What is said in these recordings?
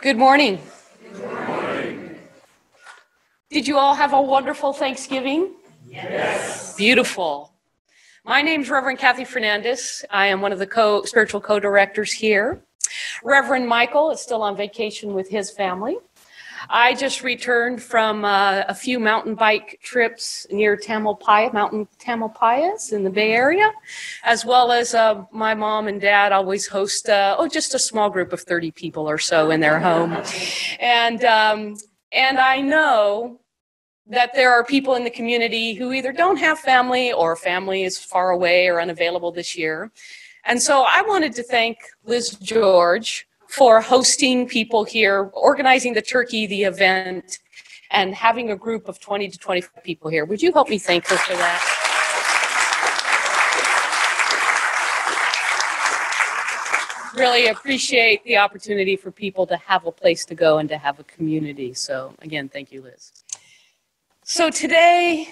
Good morning. Good morning. Did you all have a wonderful Thanksgiving? Yes. Beautiful. My name's Reverend Kathy Fernandez. I am one of the spiritual co-directors here. Reverend Michael is still on vacation with his family. I just returned from a few mountain bike trips near Mountain Tamalpais in the Bay Area, as well as my mom and dad always host just a small group of 30 people or so in their home. And I know that there are people in the community who either don't have family or family is far away or unavailable this year. And so I wanted to thank Liz George for hosting people here, organizing the turkey, the event, and having a group of 20 to 25 people here. Would you help me thank her for that? Really appreciate the opportunity for people to have a place to go and to have a community. So again, thank you, Liz. So today,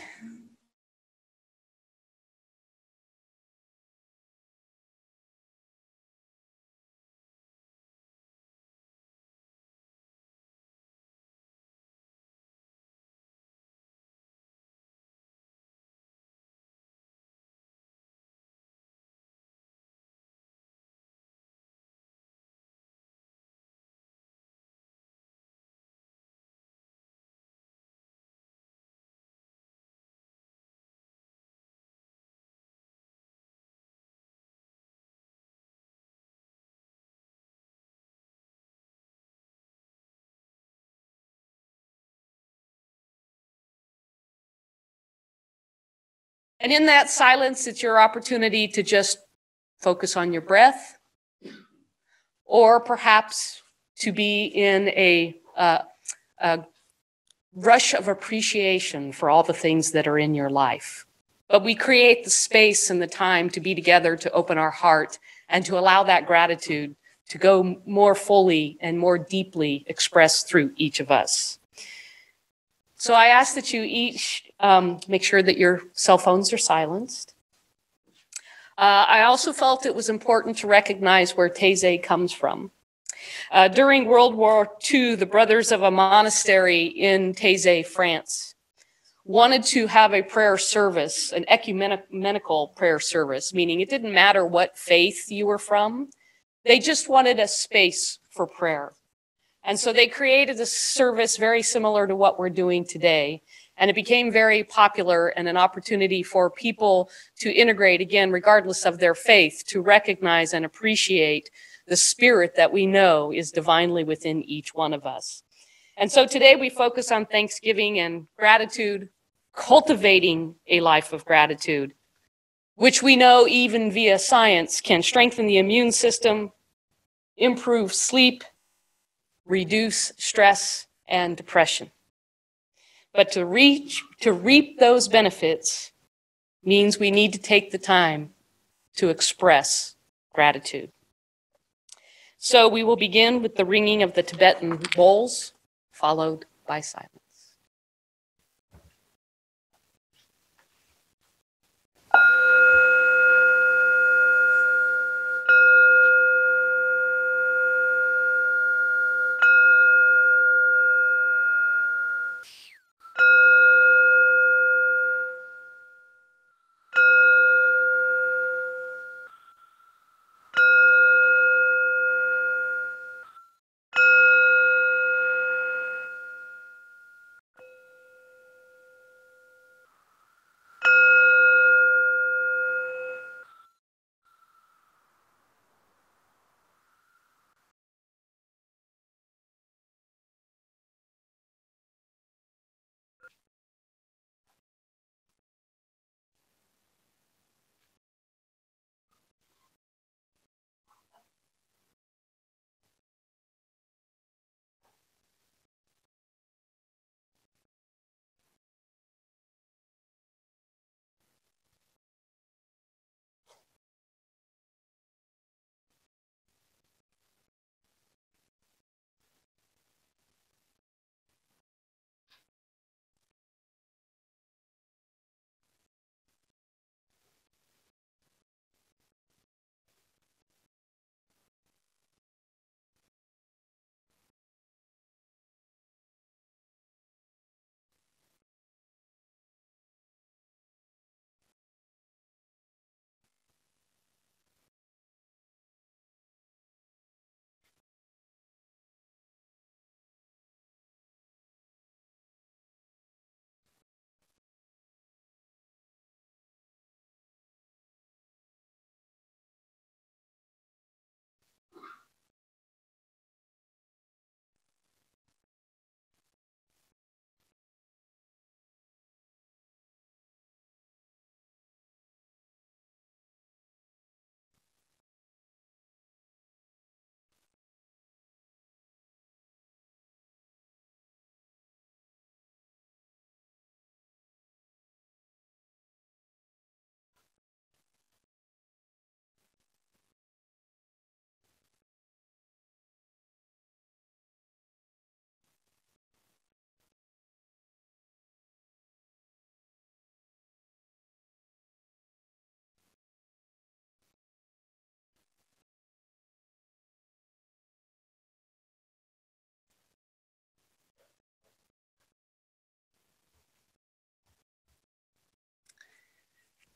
and in that silence, it's your opportunity to just focus on your breath, or perhaps to be in a rush of appreciation for all the things that are in your life. But we create the space and the time to be together, to open our heart, and to allow that gratitude to go more fully and more deeply expressed through each of us. So I ask that you each make sure that your cell phones are silenced. I also felt it was important to recognize where Taize comes from. During World War II, the brothers of a monastery in Taize, France, wanted to have a prayer service, an ecumenical prayer service, meaning it didn't matter what faith you were from. They just wanted a space for prayer. And so they created a service very similar to what we're doing today. And it became very popular and an opportunity for people to integrate, again, regardless of their faith, to recognize and appreciate the spirit that we know is divinely within each one of us. And so today we focus on Thanksgiving and gratitude, cultivating a life of gratitude, which we know even via science can strengthen the immune system, improve sleep, reduce stress and depression. But to reap those benefits means we need to take the time to express gratitude. So we will begin with the ringing of the Tibetan bowls, followed by silence.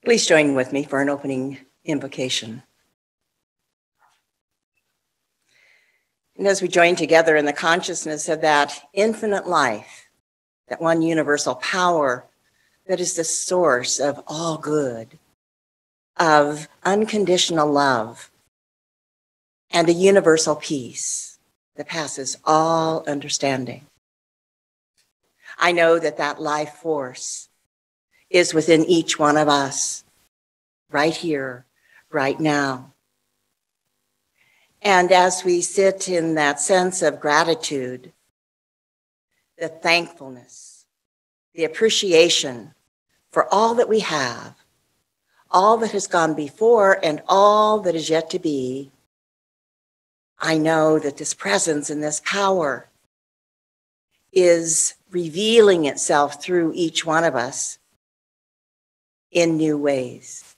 Please join with me for an opening invocation. And as we join together in the consciousness of that infinite life, that one universal power that is the source of all good, of unconditional love, and a universal peace that passes all understanding. I know that that life force is within each one of us, right here, right now. And as we sit in that sense of gratitude, the thankfulness, the appreciation for all that we have, all that has gone before and all that is yet to be, I know that this presence and this power is revealing itself through each one of us in new ways.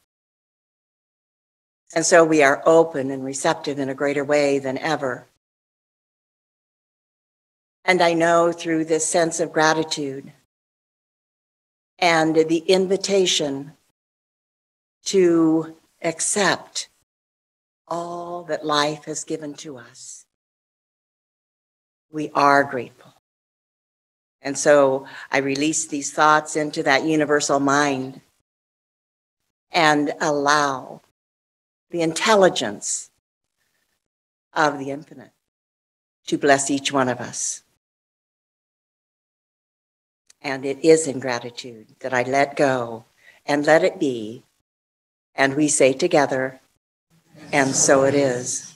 And so we are open and receptive in a greater way than ever. And I know through this sense of gratitude and the invitation to accept all that life has given to us, we are grateful. And so I release these thoughts into that universal mind and allow the intelligence of the infinite to bless each one of us. And it is in gratitude that I let go and let it be. And we say together, and so it is.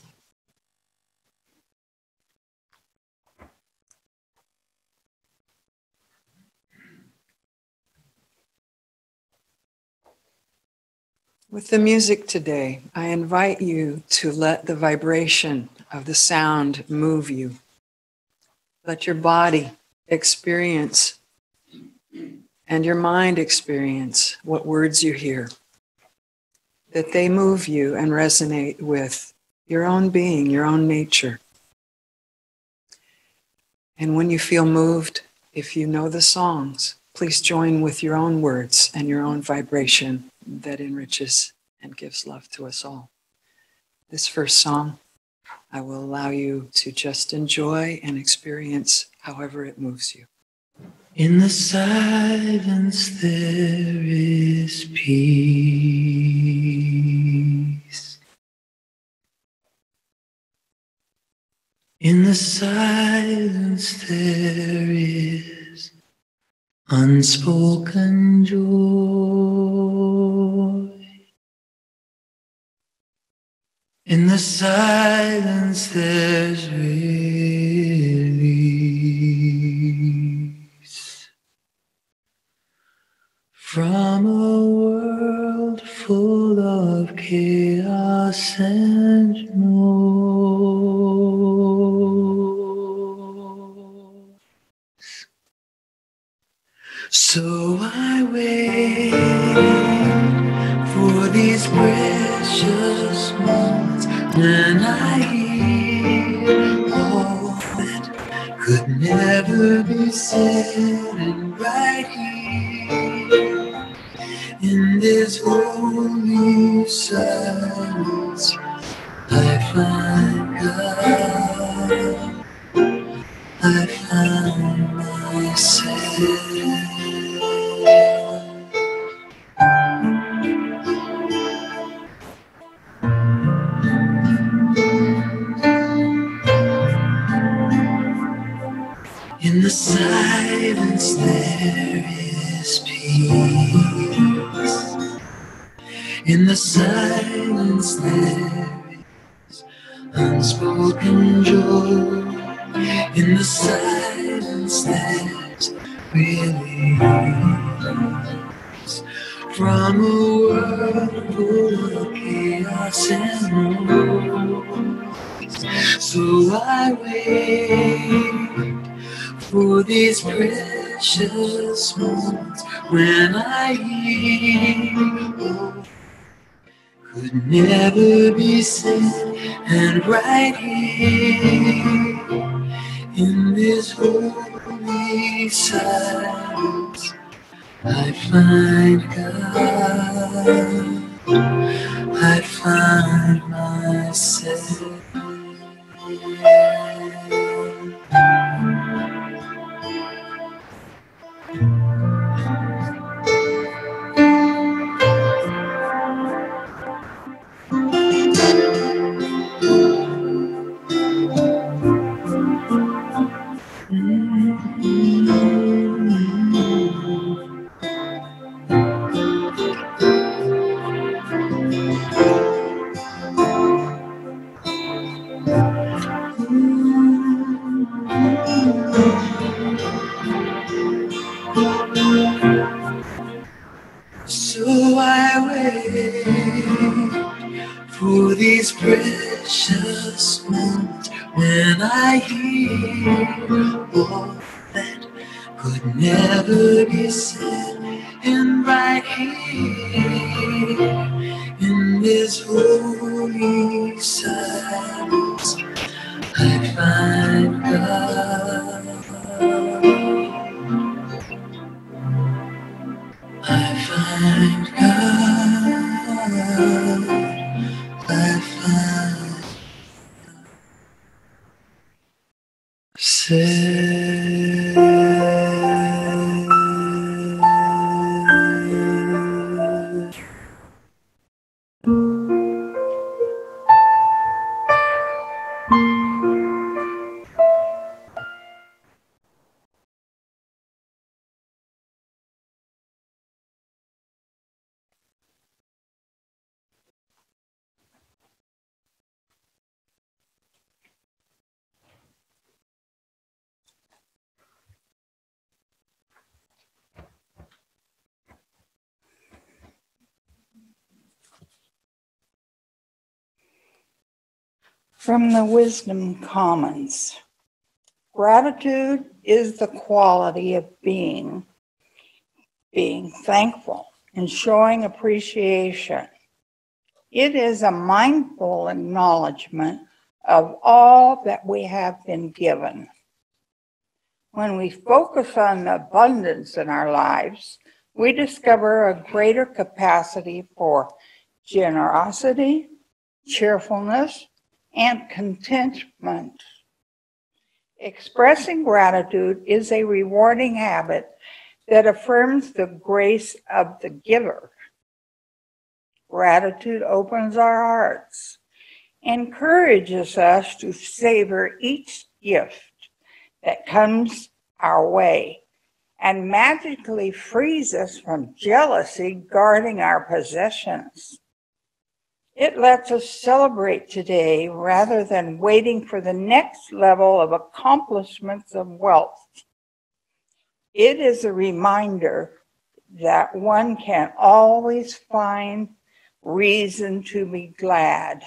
With the music today, I invite you to let the vibration of the sound move you. Let your body experience and your mind experience what words you hear, that they move you and resonate with your own being, your own nature. And when you feel moved, if you know the songs, please join with your own words and your own vibration that enriches and gives love to us all. This first song, I will allow you to just enjoy and experience however it moves you. In the silence there is peace. In the silence there is unspoken joy. In the silence there's release from a world full of chaos and noise. So I wait for these precious moments when I hear all that could never be said, and right here in this holy silence I find God, I find myself. In the silence there is peace. In the silence there is unspoken joy. In the silence there's release from a world full of chaos and noise. So I wait for these precious moments when I hear what could never be said, and right here in this holy silence I'd find God, I'd find myself. So I wait for these precious moments when I hear all that could never be said, and right here in this holy silence I find God. I find God. I find myself. From the Wisdom Commons. Gratitude is the quality of being thankful and showing appreciation. It is a mindful acknowledgement of all that we have been given. When we focus on the abundance in our lives, we discover a greater capacity for generosity, cheerfulness, and contentment. Expressing gratitude is a rewarding habit that affirms the grace of the giver. Gratitude opens our hearts, encourages us to savor each gift that comes our way, and magically frees us from jealousy guarding our possessions. It lets us celebrate today rather than waiting for the next level of accomplishments of wealth. It is a reminder that one can always find reason to be glad.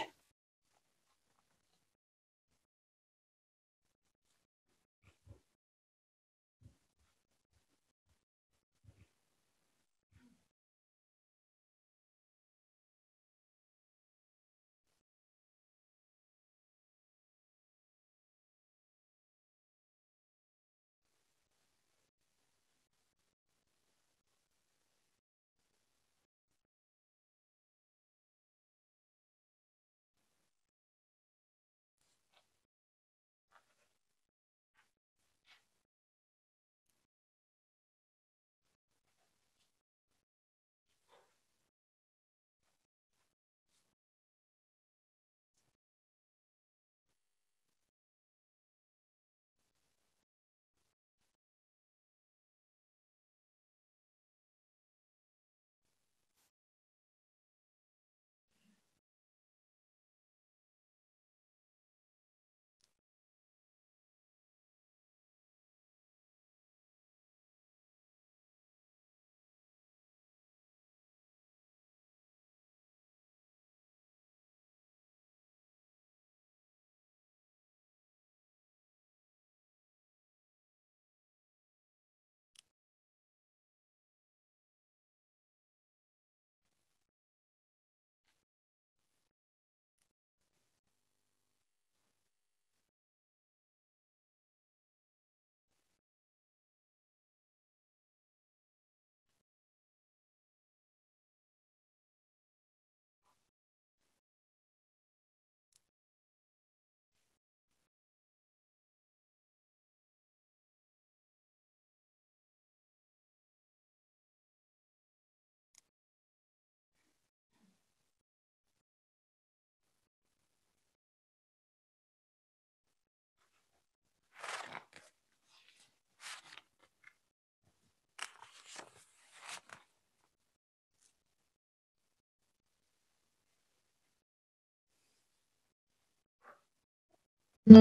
I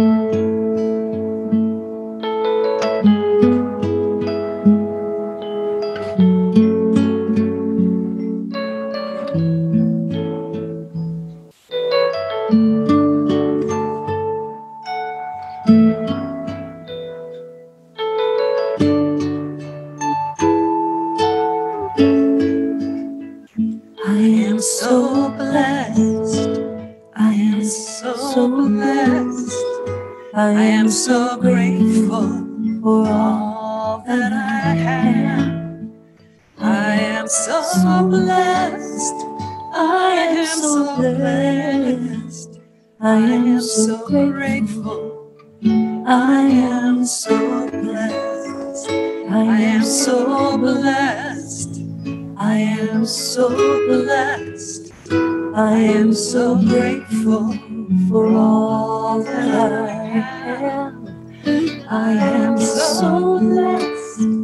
am so blessed. I am so blessed. I am so grateful for all that I have. I am so blessed. I am so blessed. I am so grateful. I am so blessed. I am so blessed. I am so blessed. I am so grateful for all that I have. I am so blessed.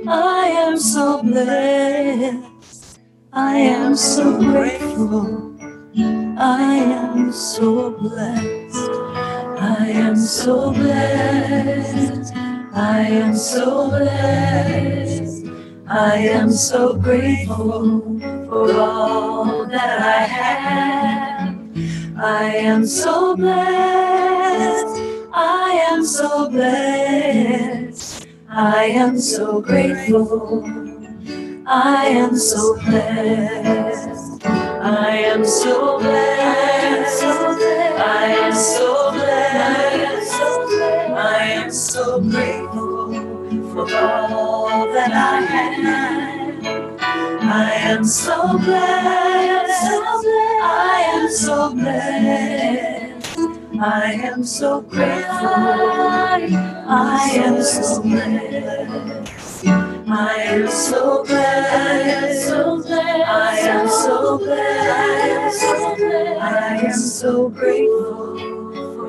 I am so blessed. I am so grateful. I am so blessed. I am so blessed. I am so blessed. I am so grateful for all that I have. I am so blessed. I am so blessed. I am so grateful. I am so blessed. I am so blessed. I am so blessed. I am so grateful for all that I have. I am so blessed. I am so blessed. I am so grateful. I am so blessed. I am so blessed. I am so blessed. I am so grateful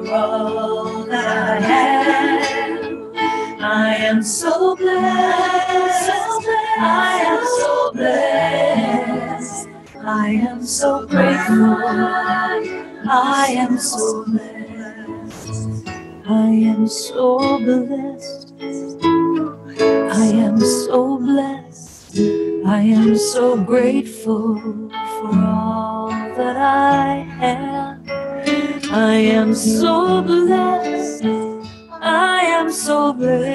for all that I have. I am so blessed. I am so blessed. I am so grateful. I am so blessed. I am so blessed. I am so blessed. I am so grateful for all that I have. I am so blessed. I am so blessed.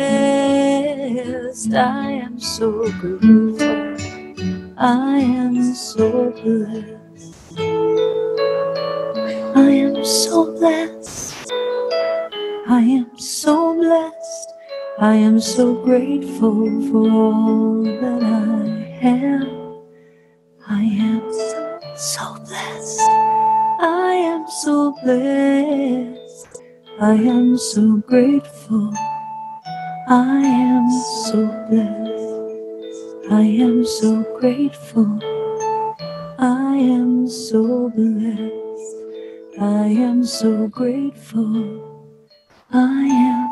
I am so grateful. I am so blessed. I am so blessed. I am so blessed. I am so grateful for all that I have. I am so blessed. I am so blessed. I am so grateful. I am so blessed. I am so grateful. I am so blessed. I am so grateful. I am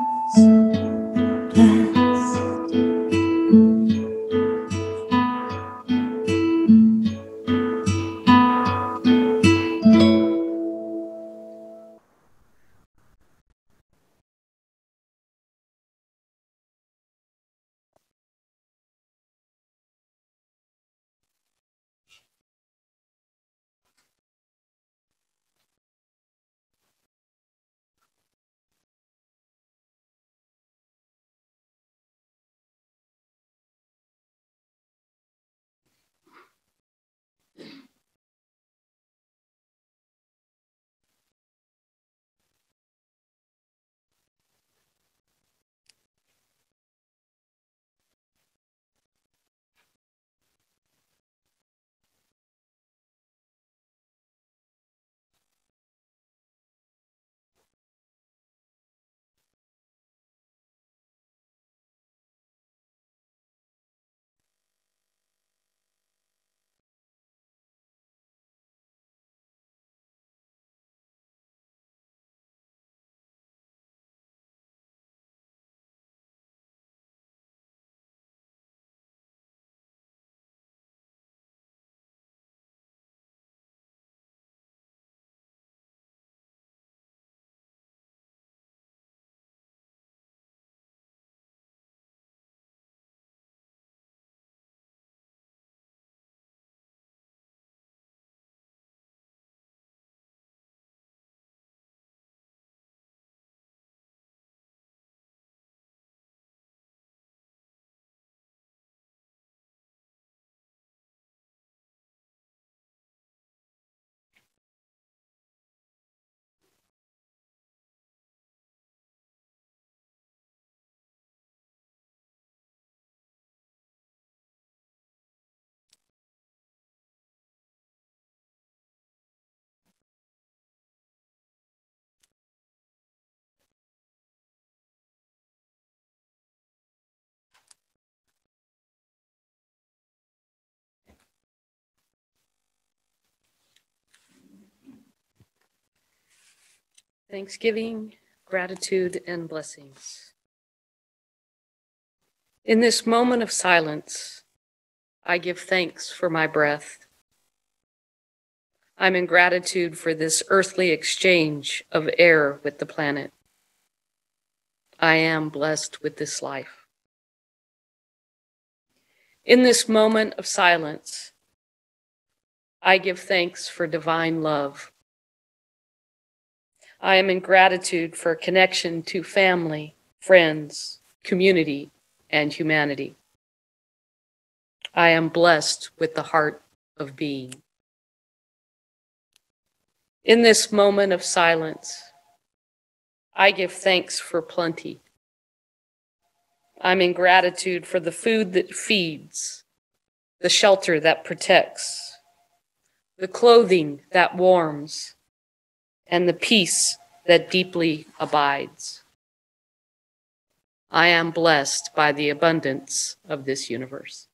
Thanksgiving, gratitude, and blessings. In this moment of silence, I give thanks for my breath. I'm in gratitude for this earthly exchange of air with the planet. I am blessed with this life. In this moment of silence, I give thanks for divine love. I am in gratitude for connection to family, friends, community, and humanity. I am blessed with the heart of being. In this moment of silence, I give thanks for plenty. I'm in gratitude for the food that feeds, the shelter that protects, the clothing that warms, and the peace that deeply abides. I am blessed by the abundance of this universe.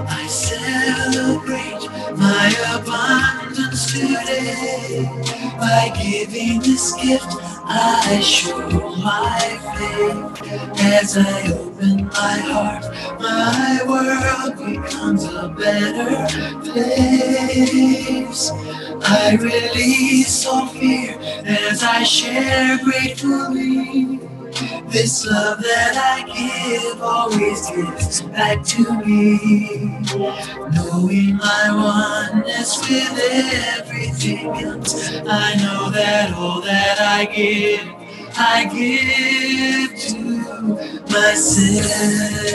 I celebrate my abundance today. By giving this gift, I show my faith. As I open my heart, my world becomes a better place. I release all fear as I share gratefully. This love that I give always gives back to me. Knowing my oneness with everything else, I know that all that I give to myself.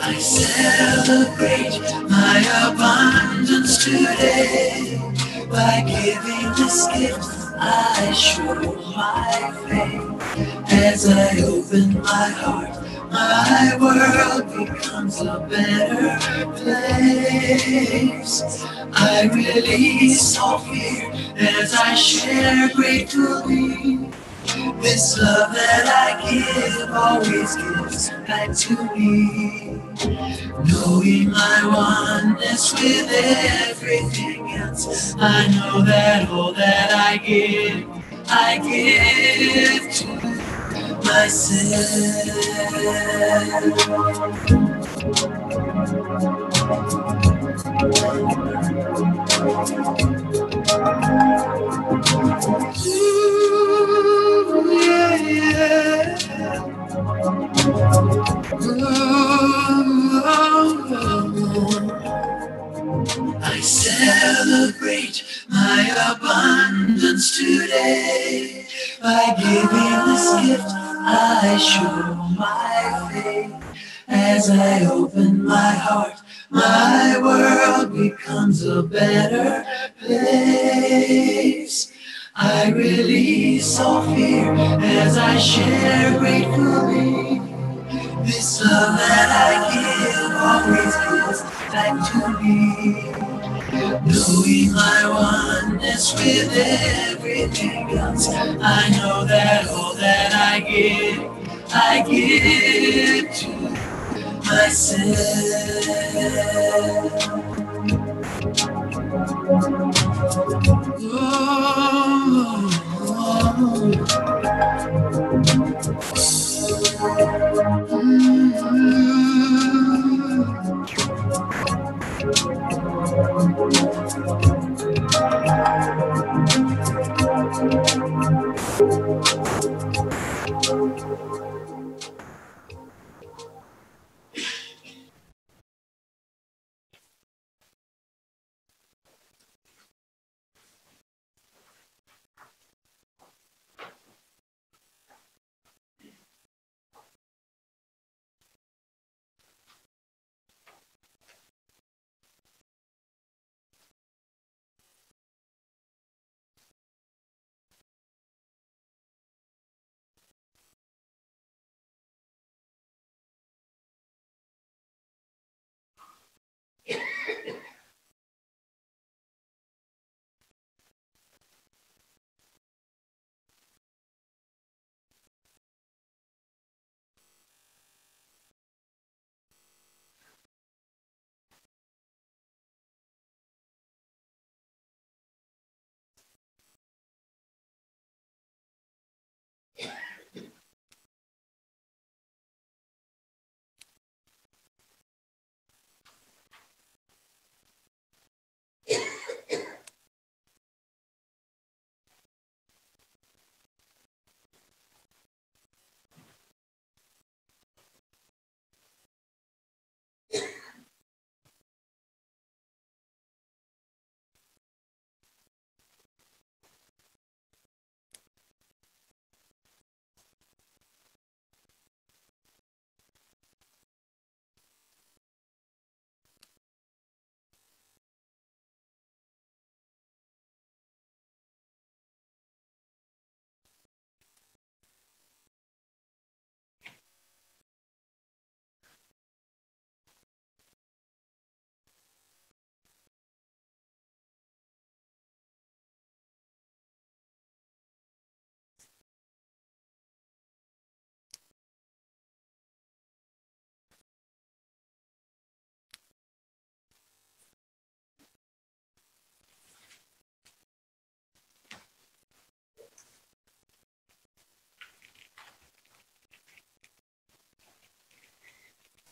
I celebrate my abundance today. By giving this gift, I show my faith. As I open my heart, my world becomes a better place. I release all fear as I share gratefully. This love that I give always gives back to me. Knowing my oneness with everything else, I know that all that I give to myself. Ooh, yeah, yeah. I celebrate my abundance today. By giving this gift, I show my faith. As I open my heart, my world becomes a better place. I release all fear as I share gratefully. This love that I give always gives back to me. Knowing my oneness with everything else, I know that all that I give to myself.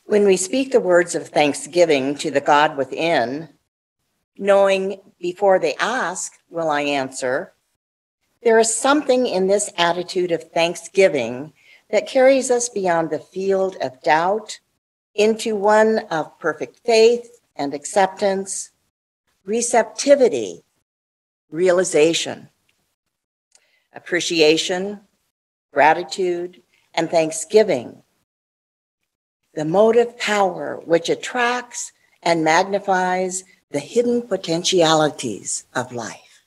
When we speak the words of thanksgiving to the God within, knowing before they ask, will I answer, there is something in this attitude of thanksgiving that carries us beyond the field of doubt into one of perfect faith and acceptance, receptivity, realization, appreciation, gratitude, and thanksgiving. The motive power which attracts and magnifies the hidden potentialities of life.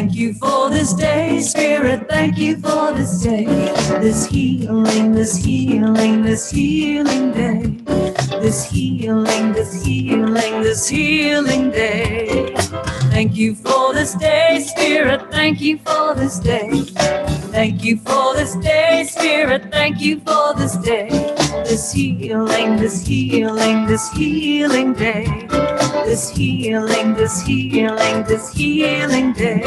Thank you for this day, Spirit. Thank you for this day. This healing, this healing, this healing day. This healing, this healing, this healing day. Thank you for this day, Spirit. Thank you for this day. Thank you for this day, Spirit. Thank you for this day. This healing, this healing, this healing day. This healing, this healing, this healing day.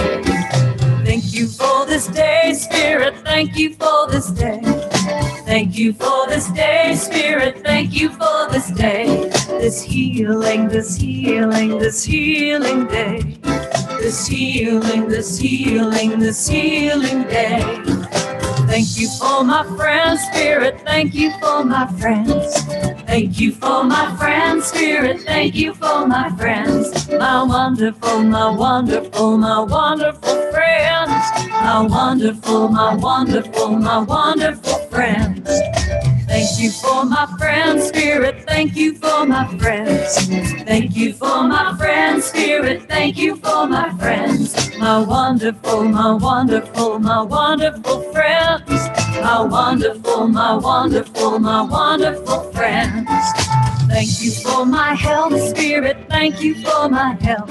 Thank you for this day, Spirit. Thank you for this day. Thank you for this day, Spirit. Thank you for this day. This healing, this healing, this healing day. This healing, this healing, this healing day. Thank you for my friends, Spirit. Thank you for my friends. Thank you for my friends, Spirit. Thank you for my friends. My wonderful, my wonderful, my wonderful friends. My wonderful, my wonderful, my wonderful friends. Thank you for my friends, Spirit. Thank you for my friends. Thank you for my friends, Spirit. Thank you for my friends. My wonderful, my wonderful, my wonderful friends. My wonderful, my wonderful, my wonderful friends. Thank you for my health, Spirit. Thank you for my health.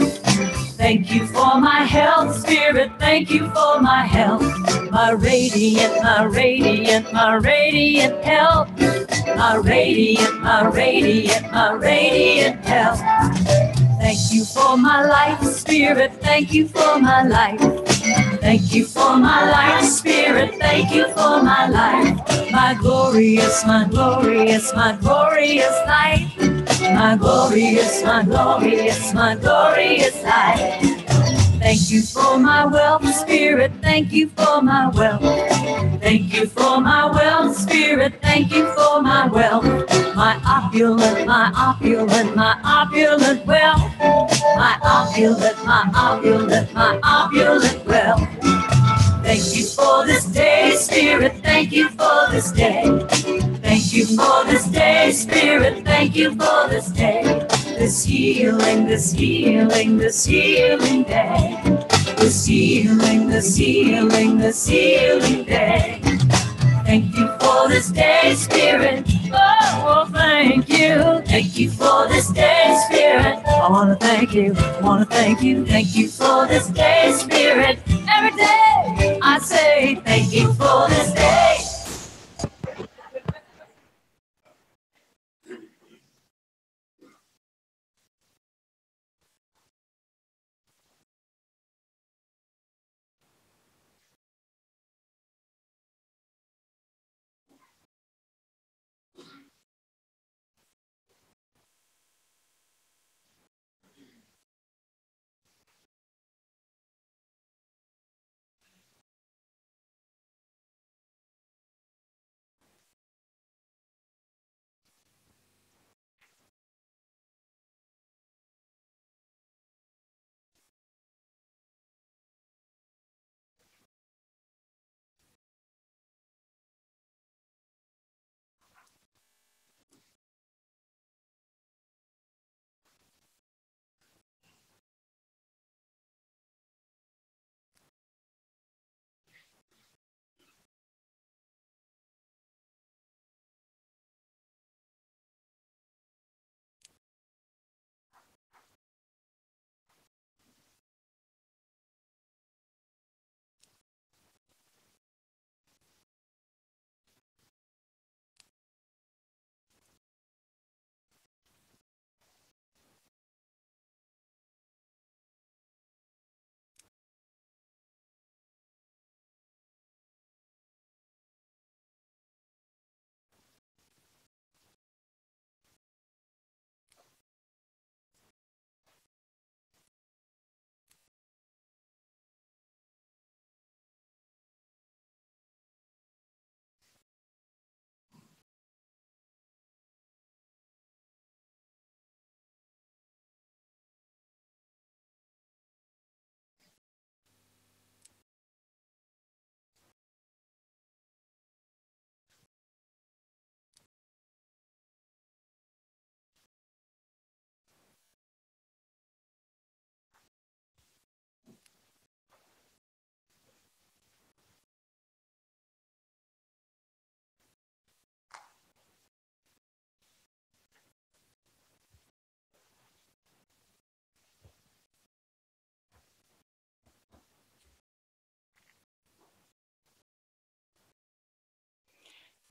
Thank you for my health, Spirit. Thank you for my health. My radiant, my radiant, my radiant health. My radiant, my radiant, my radiant health. Thank you for my life, Spirit. Thank you for my life. Thank you for my life, Spirit. Thank you for my life. My glorious, my glorious, my glorious life. My glorious, my glorious, my glorious life. Thank you for my wealth, Spirit. Thank you for my wealth. Thank you for my wealth, Spirit. Thank you for my wealth. My opulent, my opulent, my opulent wealth. My opulent, my opulent, my opulent wealth. Thank you for this day, Spirit. Thank you for this day. Thank you for this day, Spirit. Thank you for this day. This healing, this healing, this healing day. This healing, this healing, this healing day. Thank you for this day, Spirit. Oh, thank you. Thank you for this day, Spirit. I want to thank you. I want to thank you. Thank you for this day, Spirit. Every day I say thank you for this day.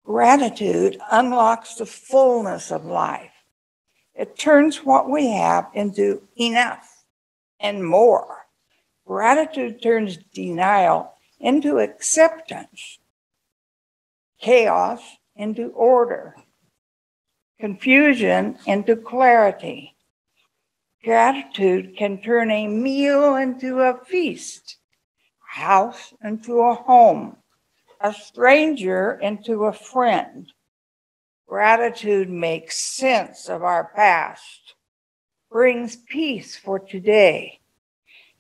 Gratitude unlocks the fullness of life. It turns what we have into enough and more. Gratitude turns denial into acceptance, chaos into order, confusion into clarity. Gratitude can turn a meal into a feast, a house into a home, a stranger into a friend. Gratitude makes sense of our past, brings peace for today,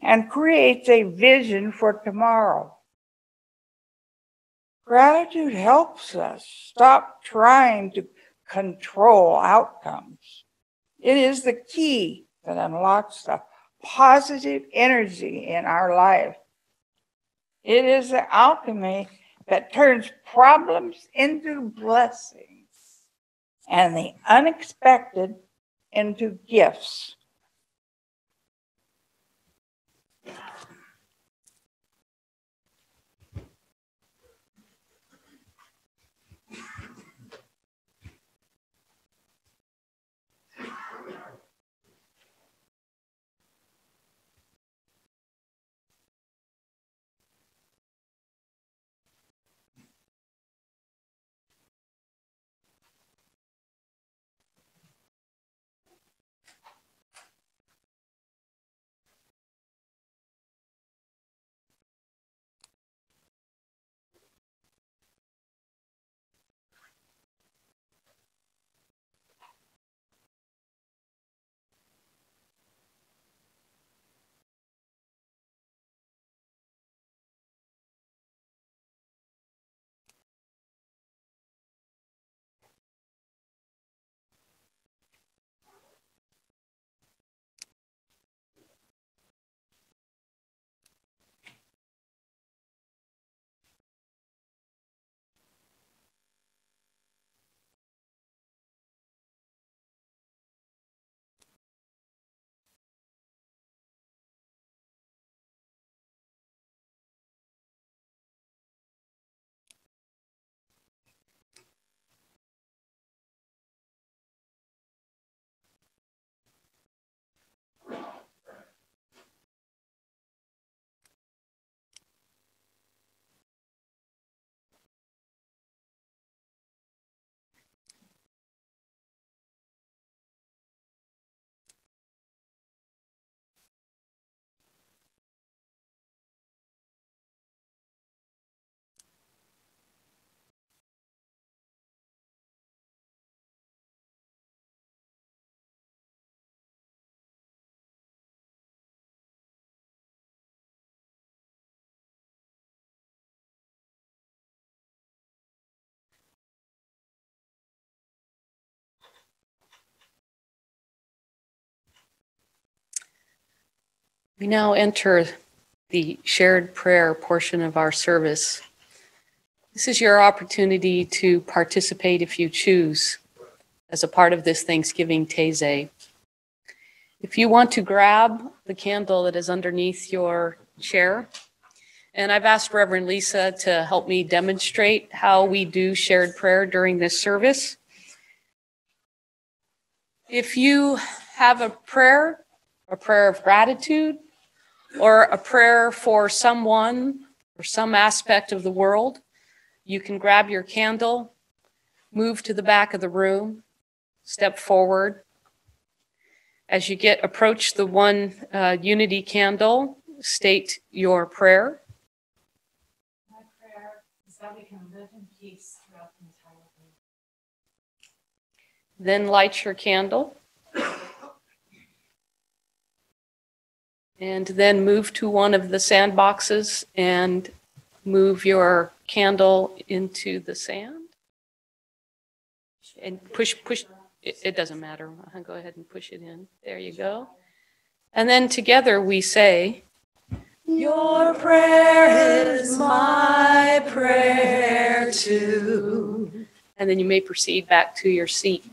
and creates a vision for tomorrow. Gratitude helps us stop trying to control outcomes. It is the key that unlocks the positive energy in our life. It is the alchemy that turns problems into blessings and the unexpected into gifts. We now enter the shared prayer portion of our service. This is your opportunity to participate if you choose as a part of this Thanksgiving Taize. If you want to grab the candle that is underneath your chair, and I've asked Reverend Lisa to help me demonstrate how we do shared prayer during this service. If you have a prayer of gratitude, or a prayer for someone or some aspect of the world, you can grab your candle, move to the back of the room, step forward. As you approach the one unity candle, state your prayer. My prayer is that we can live in peace throughout the entire week. Then light your candle. And then move to one of the sandboxes and move your candle into the sand. And push, it doesn't matter. Go ahead and push it in. There you go. And then together we say, Your prayer is my prayer too. And then you may proceed back to your seat.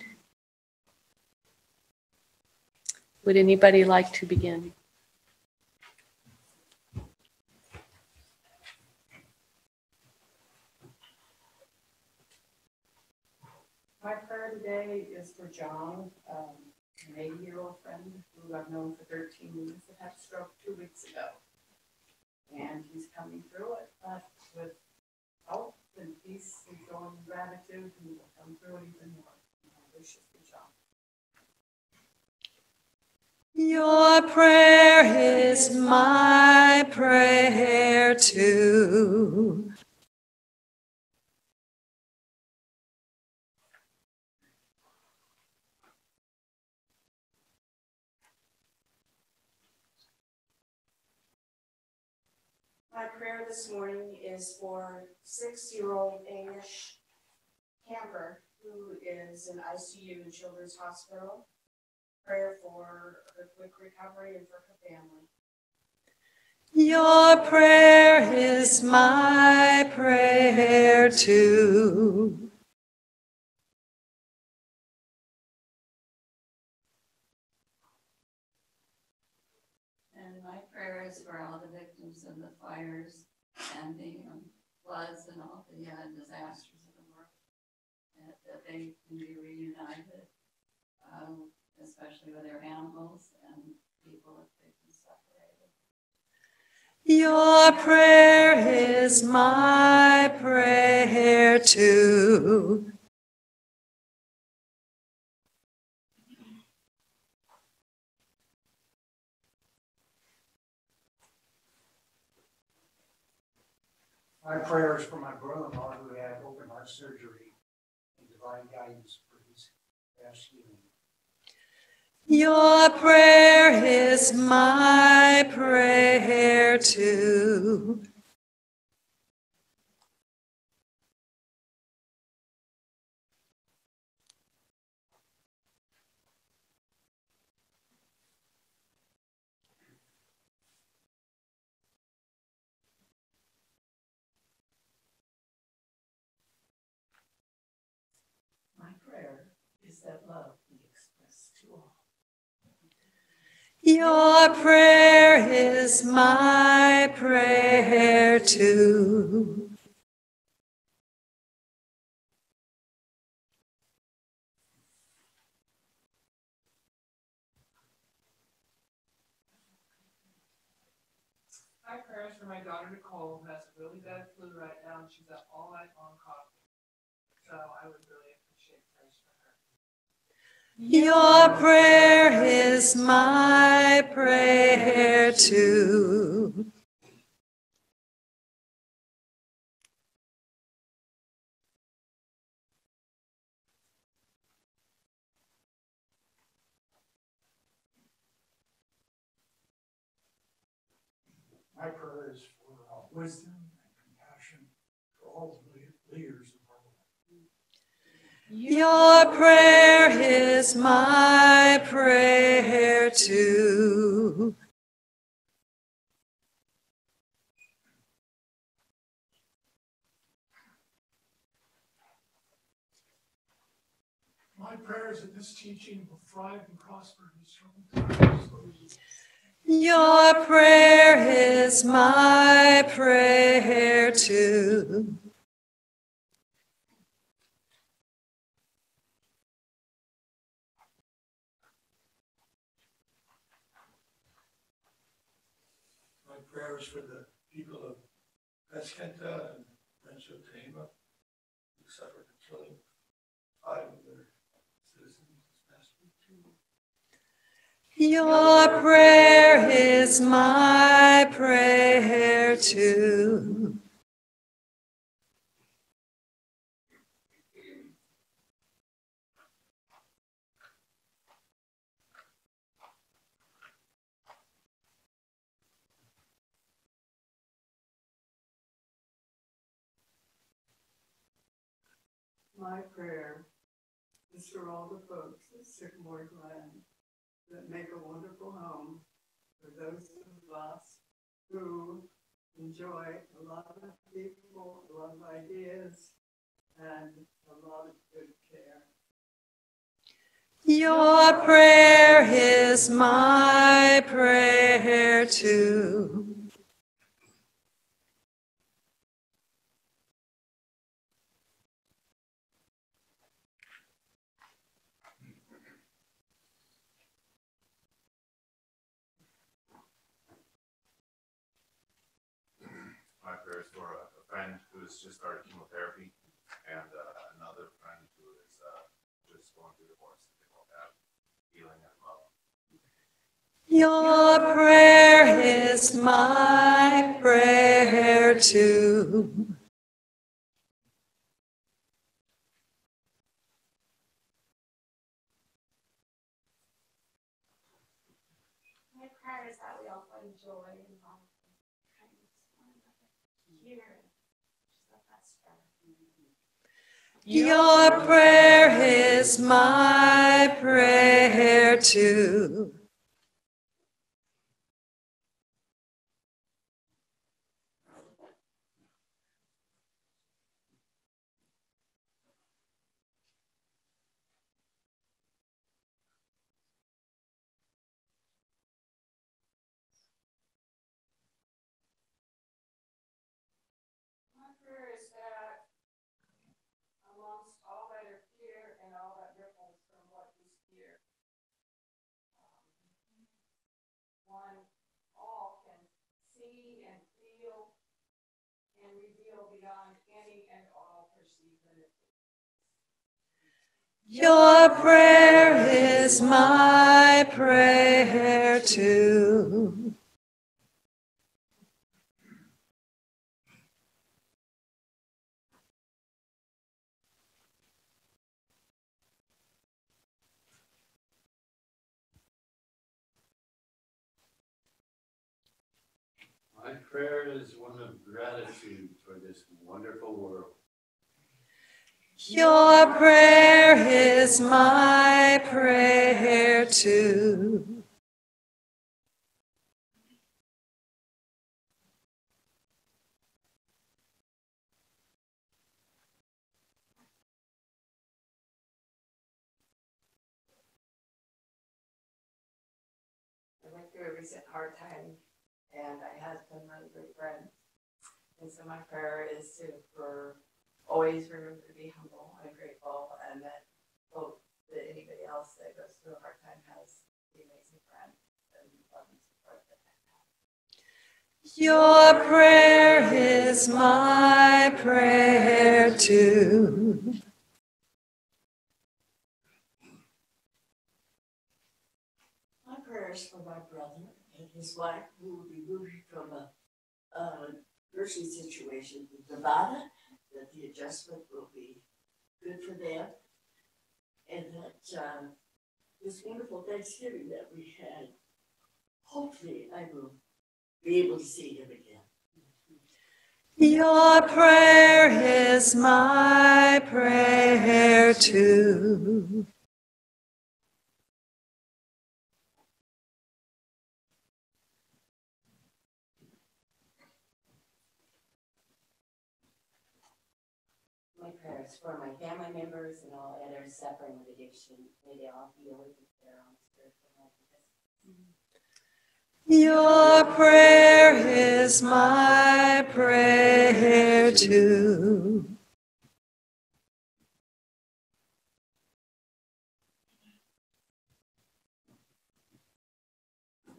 Would anybody like to begin? today is for John, an 80-year-old friend who I've known for 13 years that had a stroke 2 weeks ago. And he's coming through it, but with health and peace and joy and gratitude, and will come through it even more. My wishes for John. Your prayer is my prayer too. My prayer this morning is for 6-year-old Amish Camper who is in ICU in Children's Hospital. Prayer for her quick recovery and for her family. Your prayer is my prayer too. And my prayer is for all the victims of the fires and the floods and all the disasters of the world, that they can be reunited, especially with their animals and people if they've been separated. Your prayer is my prayer too. My prayer is for my brother-in-law who had open heart surgery and divine guidance for his fast healing. Your prayer is my prayer too. My prayer is that love be expressed to all. Your prayer is my prayer too. My prayers for my daughter Nicole, who has a really bad flu right now, and she's up all night long coughing. So I would really appreciate prayers for her. Your prayer is my prayer too. My prayer is for wisdom and compassion for all the leaders of our world. Your prayer is my prayer too. My prayer is that this teaching will thrive and prosper in these troubled times. Your prayer is my prayer too. My prayer is for the people of Pesqueta and Rancho Tehama who suffered the killing of 5 of their citizens this past week too. Your prayer is my prayer too. My prayer is for all the folks at Sycamore Glen that make a wonderful home for those of us who enjoy a lot of people, a lot of ideas, and a lot of good care. Your prayer is my prayer too. prayers for a friend who's just started chemotherapy and another friend who is just going through divorce. They both have healing and love. Your prayer is my prayer too. My prayer is that we all find joy and love and kindness to one another here. Just the best prayer. Your prayer is my prayer too. My prayer is that amongst all that are here and all that ripples from what is here, one all can see and feel and reveal beyond any and all perceived limitations. Your prayer is my prayer too. My prayer is one of gratitude for this wonderful world. Your prayer is my prayer too. I went through a recent hard time, and I had some really great friends. And so my prayer is for always remember to be humble and grateful, and that hope that anybody else that goes through a hard time has the amazing friends and love and support that I have. Your prayer is my prayer too. My prayers for my brother and his wife who will be moving from a nursing situation in Nevada, that the adjustment will be good for them, and that this wonderful Thanksgiving that we had, hopefully I will be able to see him again. Your prayer is my prayer too. My prayers for my family members and all others suffering with addiction. May they all heal with their own spiritual happiness. Your prayer is my prayer too.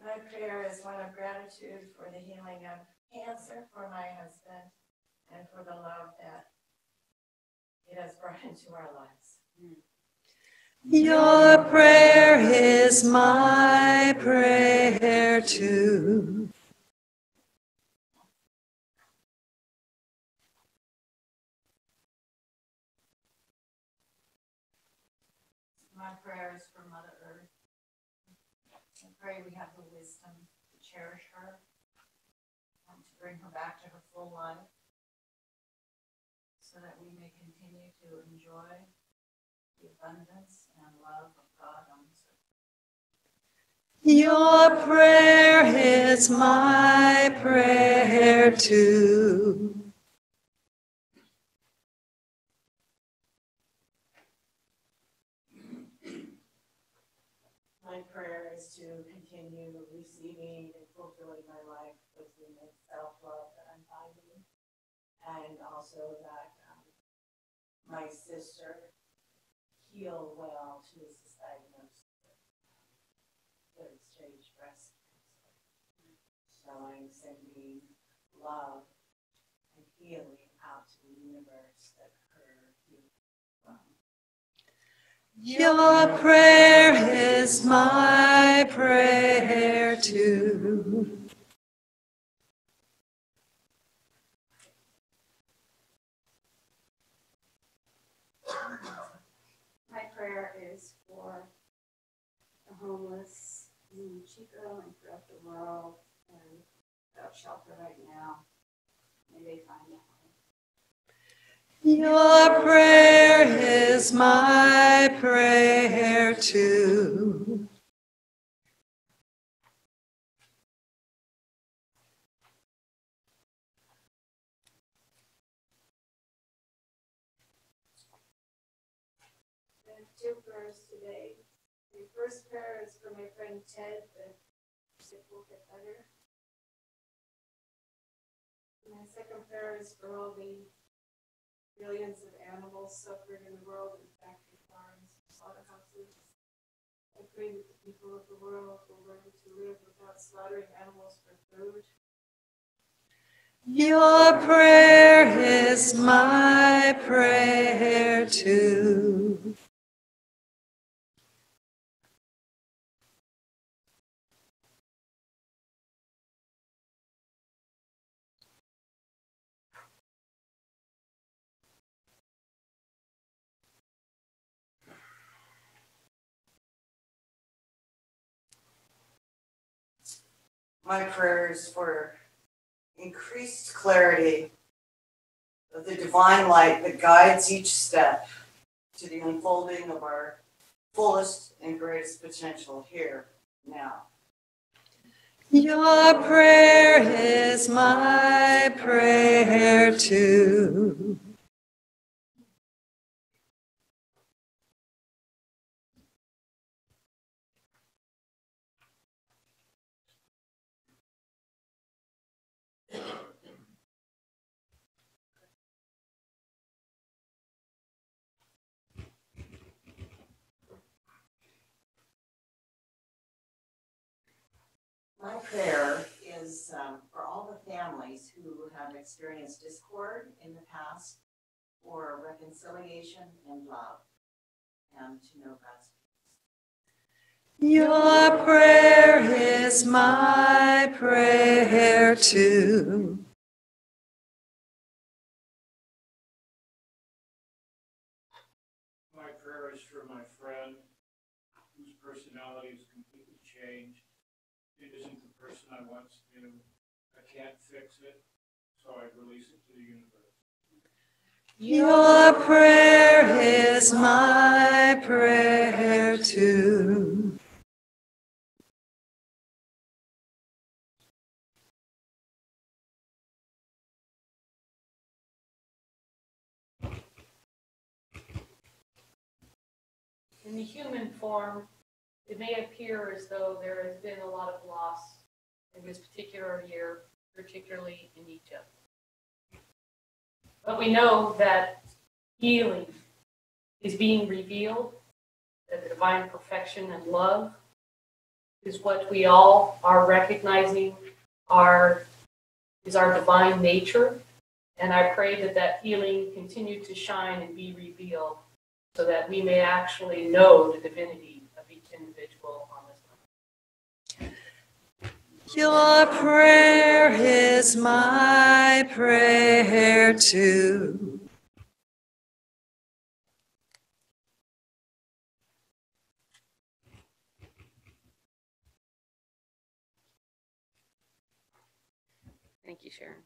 My prayer is one of gratitude for the healing of cancer for my husband and for the love that it has brought into our lives. Your prayer is my prayer too. My prayer is for Mother Earth. I pray we have the wisdom to cherish her and to bring her back to her full life so that we may continue to enjoy the abundance and love of God on this earth. Your prayer is my prayer too. My prayer is to continue receiving and fulfilling my life with the self-love that I'm finding, and also that my sister heal well. She was just diagnosed with third stage breast cancer. So I'm sending love healing out to the universe that her healing from. Your prayer is my prayer too. My prayer is for the homeless in Chico and throughout the world and without shelter right now. May they find a home. Your prayer is my prayer too. I have two prayers today. The first prayer is for my friend Ted, that sick will get better. My second prayer is for all the billions of animals suffering in the world in factory farms, slaughterhouses. I pray that the people of the world will learn to live without slaughtering animals for food. Your prayer is my prayer too. My prayer is for increased clarity of the divine light that guides each step to the unfolding of our fullest and greatest potential here, now. Your prayer is my prayer too. My prayer is for all the families who have experienced discord in the past, for reconciliation and love, and to know God's peace. Your prayer is my prayer too. My prayer is for my friend whose personality has completely changed. It isn't the person I once knew. I can't fix it, so I release it to the universe. Your prayer is my prayer too. In the human form, it may appear as though there has been a lot of loss in this particular year, particularly in Egypt. But we know that healing is being revealed, that the divine perfection and love is what we all are recognizing is our divine nature. And I pray that that healing continue to shine and be revealed so that we may actually know the divinity of each individual on this planet. Your prayer is my prayer too. Thank you, Sharon.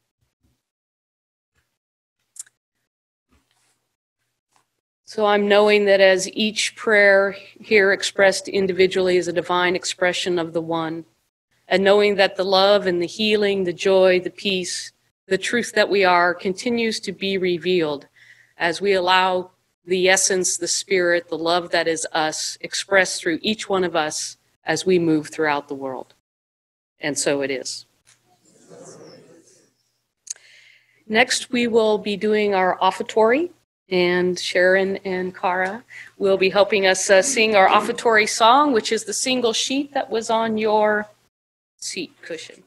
So I'm knowing that as each prayer here expressed individually is a divine expression of the one, and knowing that the love and the healing, the joy, the peace, the truth that we are continues to be revealed as we allow the essence, the spirit, the love that is us expressed through each one of us as we move throughout the world. And so it is. Next, we will be doing our offertory, and Sharon and Cara will be helping us sing our offertory song, which is the single sheet that was on your seat cushion.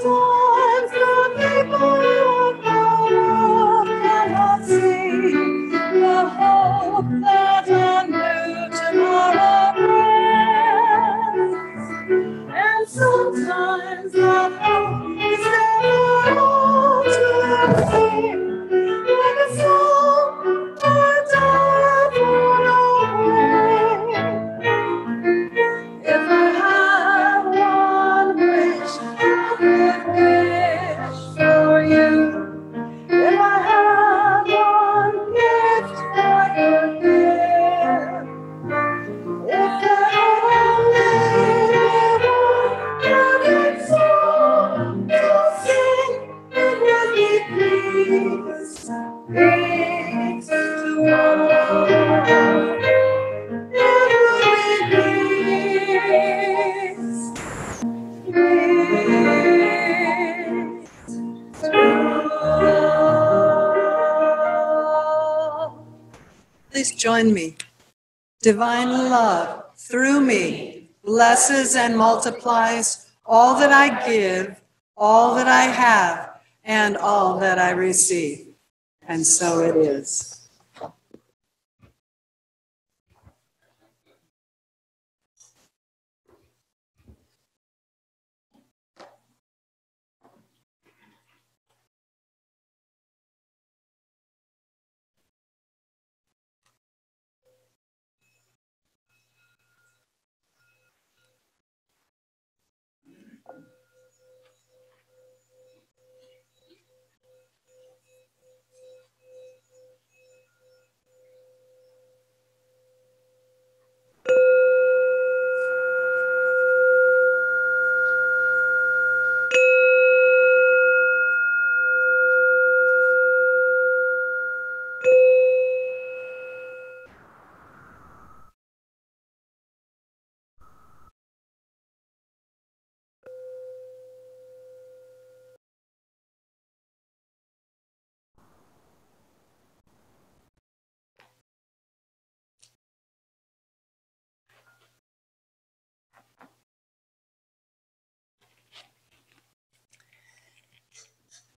sometimes the people of the world cannot see the hope that a new tomorrow brings. And sometimes the hope is never all too clear, like a song or dive away. If I had one wish I could wish for you, if I had one gift I could give, if there only be one perfect song to sing, it would be peace, peace to all. It would be peace, peace to all. Please join me. Divine love through me blesses and multiplies all that I give, all that I have, and all that I receive. And so it is.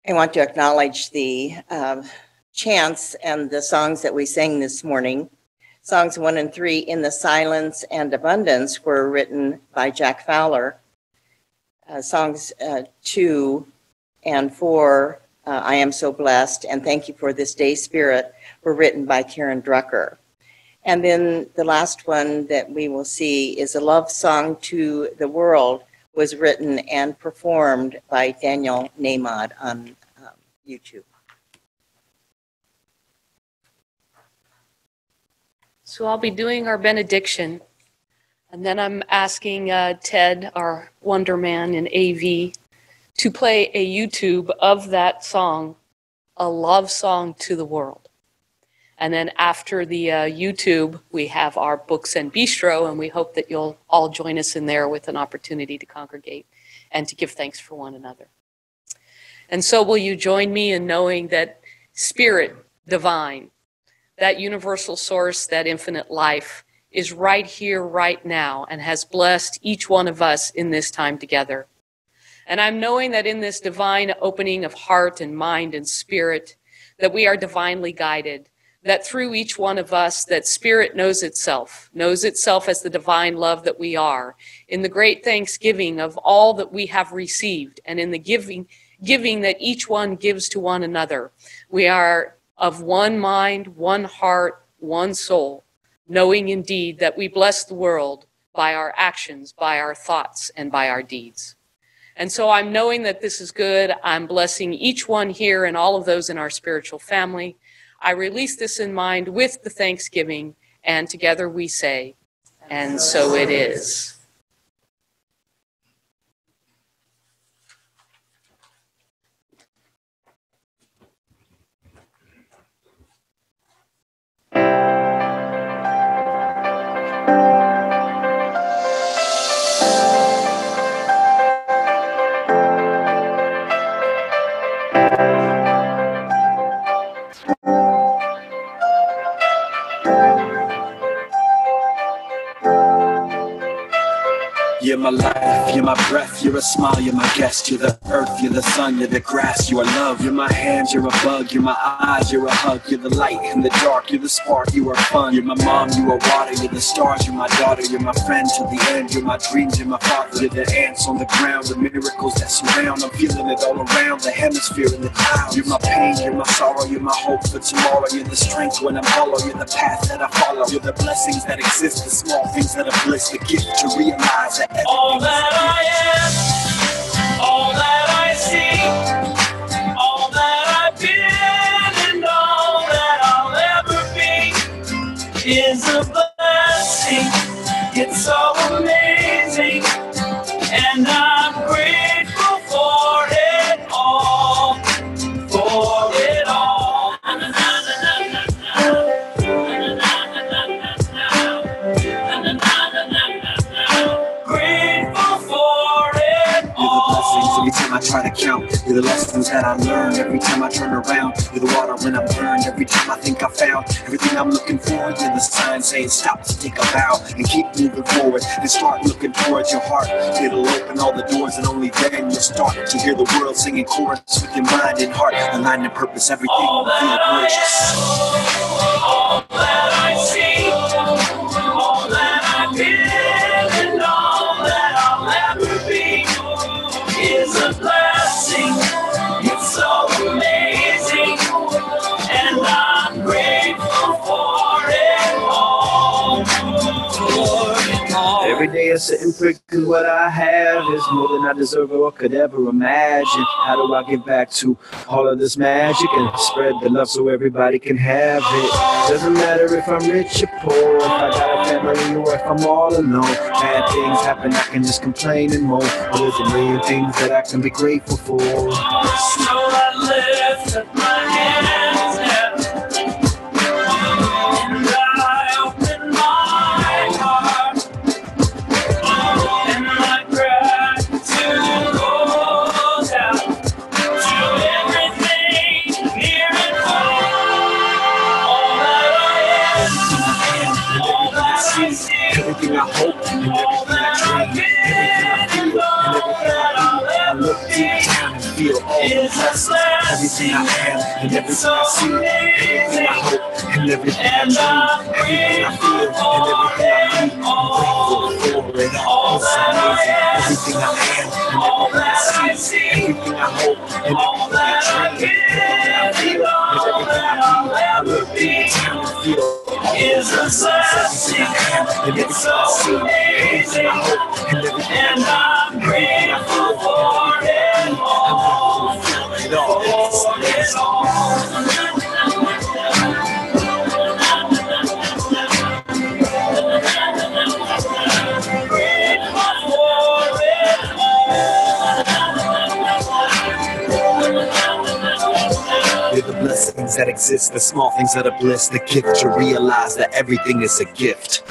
I want to acknowledge the chants and the songs that we sang this morning. Songs 1 and 3, In the Silence and Abundance, were written by Jack Fowler. Songs 2 and 4, I Am So Blessed, and Thank You for This Day, Spirit, were written by Karen Drucker. And then the last one that we will see is A Love Song to the World, was written and performed by Daniel Namod on YouTube. So I'll be doing our benediction, and then I'm asking Ted, our Wonder Man in AV, to play a YouTube of that song, A Love Song to the World. And then after the YouTube, we have our Books and Bistro, and we hope that you'll all join us in there with an opportunity to congregate and to give thanks for one another. And so will you join me in knowing that Spirit Divine, that universal source, that infinite life, is right here, right now, and has blessed each one of us in this time together. And I'm knowing that in this divine opening of heart and mind and spirit, that we are divinely guided, that through each one of us, that Spirit knows itself as the divine love that we are, in the great thanksgiving of all that we have received, and in the giving that each one gives to one another. We are of one mind, one heart, one soul, knowing indeed that we bless the world by our actions, by our thoughts, and by our deeds. And so I'm knowing that this is good. I'm blessing each one here and all of those in our spiritual family. I release this in mind with the thanksgiving, and together we say, and so it is. You're my life, you're my breath, you're a smile, you're my guest. You're the earth, you're the sun, you're the grass, you are love. You're my hands, you're a bug, you're my eyes, you're a hug. You're the light in the dark, you're the spark, you are fun. You're my mom, you are water, you're the stars, you're my daughter. You're my friend till the end, you're my dreams, you're my father. You're the ants on the ground, the miracles that surround. I'm feeling it all around, the hemisphere and the clouds. You're my pain, you're my sorrow, you're my hope for tomorrow. You're the strength when I'm hollow, you're the path that I follow. You're the blessings that exist, the small things that are bliss, the gift to realize that all that I am, all that I see, all that I've been, and all that I'll ever be is a blessing. It's so amazing, and I'm grateful for it all, for it all. Grateful for it all. You're the blessings every time I try to count. You're the lessons that I learn every time I turn around. You're the water when I'm burned every time I think I found everything I'm looking for. You're the sign saying stop to take a bow and keep moving forward and start looking towards your heart. It'll open all the doors and only then you'll start to hear the world singing chorus with your mind and heart. Aligned in purpose, everything will feel gorgeous. All that I see, all that I've been, and all that I'll ever be is a blessing. It's so amazing, and I'm grateful for it all. Every day I sit and pray 'cause what I have is more than I deserve or could ever imagine. How do I get back to all of this magic and spread the love so everybody can have it? Doesn't matter if I'm rich or poor, if I got a family or if I'm all alone. Bad things happen, I can just complain and moan. But there's a million things that I can be grateful for. So I lift up my hands and I open my heart, and my gratitude goes out to everything near and far. All that I am, all that I see, everything I hope and everything I dream, everything I feel and everything I look deep down and feel all the blessings. Everything I am and everything I see, everything I hope and everything I dream, everything I feel and everything I need. I'm grateful for it all. It's amazing. Everything I am and everything I see, everything I hope and everything I dream, everything I feel and everything I need. I look deep down and feel is a blessing. It's so amazing, and I'm grateful for it all. For it all. You're the blessings that exist, the small things that are bliss, the gift to realize that everything is a gift.